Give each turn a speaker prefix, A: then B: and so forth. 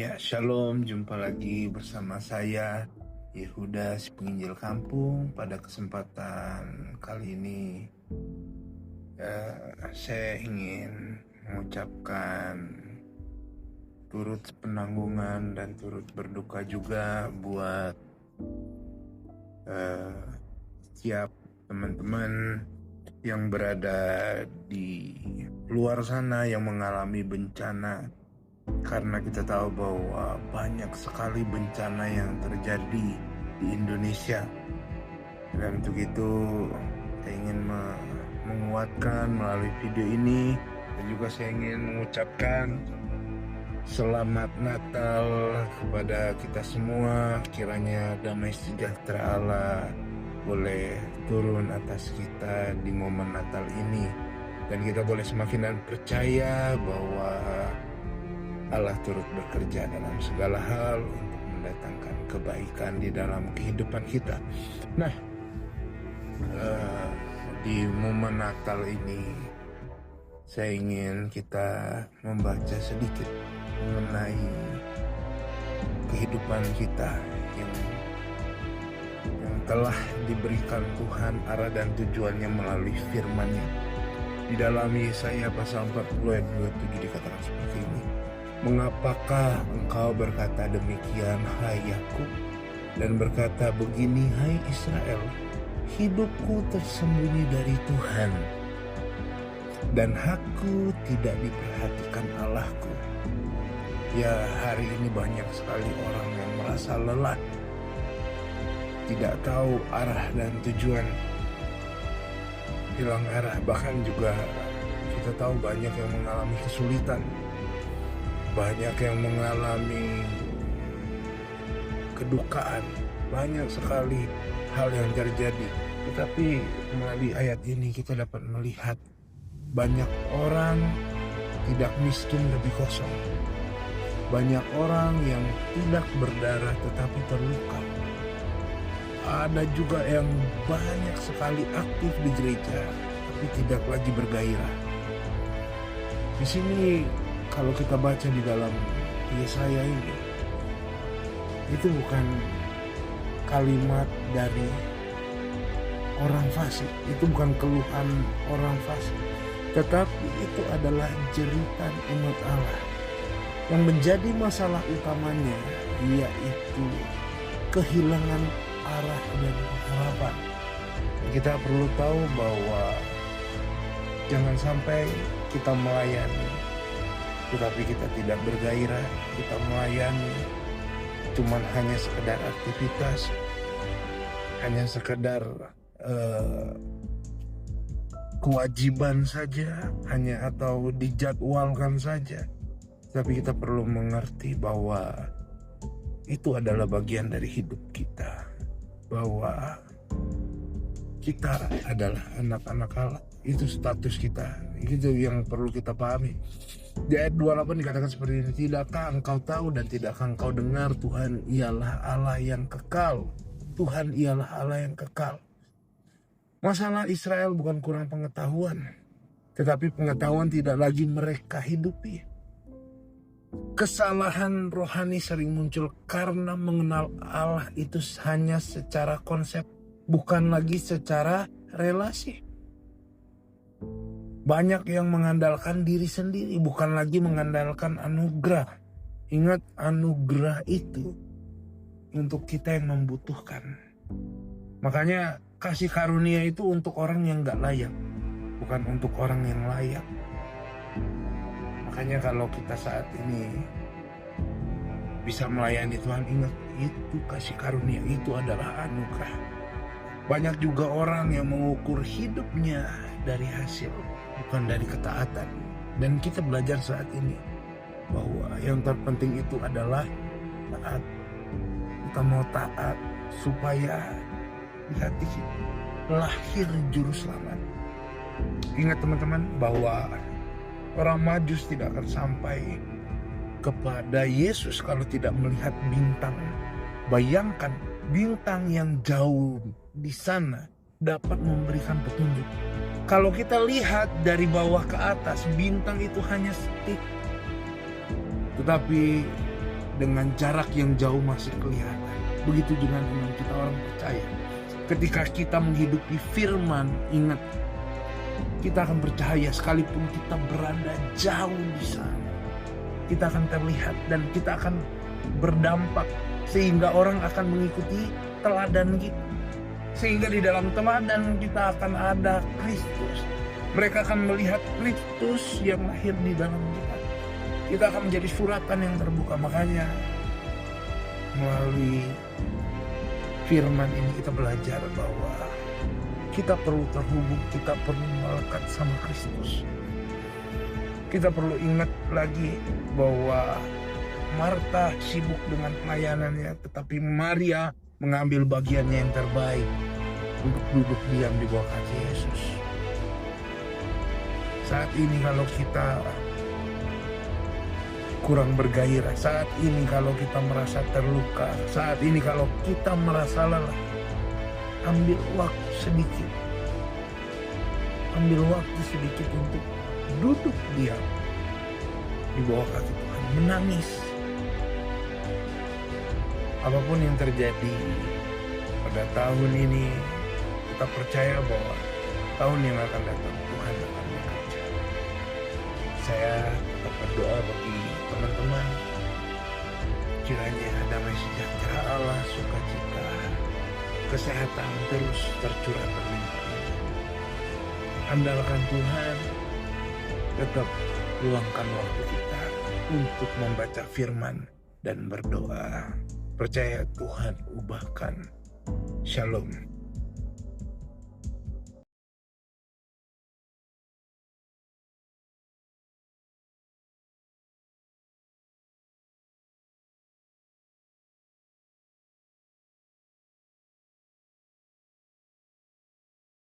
A: Ya, shalom, jumpa lagi bersama saya Yehuda si penginjil kampung. Pada kesempatan kali ini saya ingin mengucapkan turut penanggungan dan turut berduka juga buat setiap teman-teman yang berada di luar sana yang mengalami bencana. Karena kita tahu bahwa banyak sekali bencana yang terjadi di Indonesia. Dan untuk itu saya ingin menguatkan melalui video ini. Dan juga saya ingin mengucapkan Selamat Natal kepada kita semua. Kiranya damai sejahtera Allah boleh turun atas kita di momen Natal ini. Dan kita boleh semakin dan percaya bahwa Allah turut bekerja dalam segala hal untuk mendatangkan kebaikan di dalam kehidupan kita. Nah, di momen Natal ini saya ingin kita membaca sedikit mengenai kehidupan kita yang telah diberikan Tuhan arah dan tujuannya melalui firman-Nya. Di dalam Yesaya pasal 40 ayat 27 dikatakan seperti ini. Mengapakah engkau berkata demikian, hai Yakub, dan berkata begini, hai Israel, hidupku tersembunyi dari Tuhan, dan hakku tidak diperhatikan Allahku. Ya, hari ini banyak sekali orang yang merasa lelah, tidak tahu arah dan tujuan, hilang arah. Bahkan juga kita tahu banyak yang mengalami kesulitan, banyak yang mengalami kedukaan, banyak sekali hal yang terjadi. Tetapi melalui ayat ini kita dapat melihat banyak orang tidak miskin lebih kosong. Banyak orang yang tidak berdarah tetapi terluka. Ada juga yang banyak sekali aktif di gereja tapi tidak lagi bergairah. Di sini kalau kita baca di dalam Yesaya ini, itu bukan kalimat dari orang fasik, itu bukan keluhan orang fasik, tetapi itu adalah jeritan umat Allah. Yang menjadi masalah utamanya yaitu kehilangan arah dan harapan. Kita perlu tahu bahwa jangan sampai kita melayani tetapi kita tidak bergairah, kita melayani cuman hanya sekedar aktivitas, hanya sekedar kewajiban saja, hanya atau dijadwalkan saja. Tapi kita perlu mengerti bahwa itu adalah bagian dari hidup kita, bahwa kita adalah anak-anak Allah. Itu status kita, itu yang perlu kita pahami. Di ayat 28 dikatakan seperti ini, tidakkah engkau tahu dan tidakkah engkau dengar, Tuhan ialah Allah yang kekal. Tuhan ialah Allah yang kekal. Masalah Israel bukan kurang pengetahuan, tetapi pengetahuan tidak lagi mereka hidupi. Kesalahan rohani sering muncul karena mengenal Allah itu hanya secara konsep, bukan lagi secara relasi. Banyak yang mengandalkan diri sendiri, bukan lagi mengandalkan anugerah. Ingat, anugerah itu untuk kita yang membutuhkan. Makanya kasih karunia itu untuk orang yang gak layak, bukan untuk orang yang layak. Makanya kalau kita saat ini bisa melayani Tuhan, ingat, itu kasih karunia, itu adalah anugerah. Banyak juga orang yang mengukur hidupnya dari hasil, bukan dari ketaatan. Dan kita belajar saat ini bahwa yang terpenting itu adalah taat. Kita mau taat supaya di hati kita lahir juru selamat. Ingat teman-teman bahwa orang Majus tidak akan sampai kepada Yesus kalau tidak melihat bintang. Bayangkan bintang yang jauh di sana dapat memberikan petunjuk. Kalau kita lihat dari bawah ke atas, bintang itu hanya setik. Tetapi dengan jarak yang jauh masih kelihatan. Begitu juga dengan kita orang percaya. Ketika kita menghidupi firman, ingat, kita akan percaya sekalipun kita berada jauh di sana. Kita akan terlihat dan kita akan berdampak sehingga orang akan mengikuti teladan kita. Sehingga di dalam teladan kita akan ada Kristus. Mereka akan melihat Kristus yang lahir di dalam kita. Kita akan menjadi suratan yang terbuka. Makanya melalui firman ini kita belajar bahwa kita perlu terhubung, kita perlu melekat sama Kristus. Kita perlu ingat lagi bahwa Marta sibuk dengan pelayanannya, tetapi Maria mengambil bagiannya yang terbaik untuk duduk diam di bawah kaki Yesus. Saat ini kalau kita kurang bergairah, saat ini kalau kita merasa terluka, saat ini kalau kita merasa lelah, ambil waktu sedikit. Ambil waktu sedikit untuk duduk diam di bawah kaki Tuhan, menangis. Apapun yang terjadi pada tahun ini, kita percaya bahwa tahun yang akan datang Tuhan akan bekerja. Saya tetap berdoa bagi teman-teman, kiranya damai sejahtera Allah, sukacita, kesehatan terus tercurah berlimpah. Andalkan Tuhan, tetap luangkan waktu kita untuk membaca firman dan berdoa. Percaya Tuhan ubahkan. Shalom.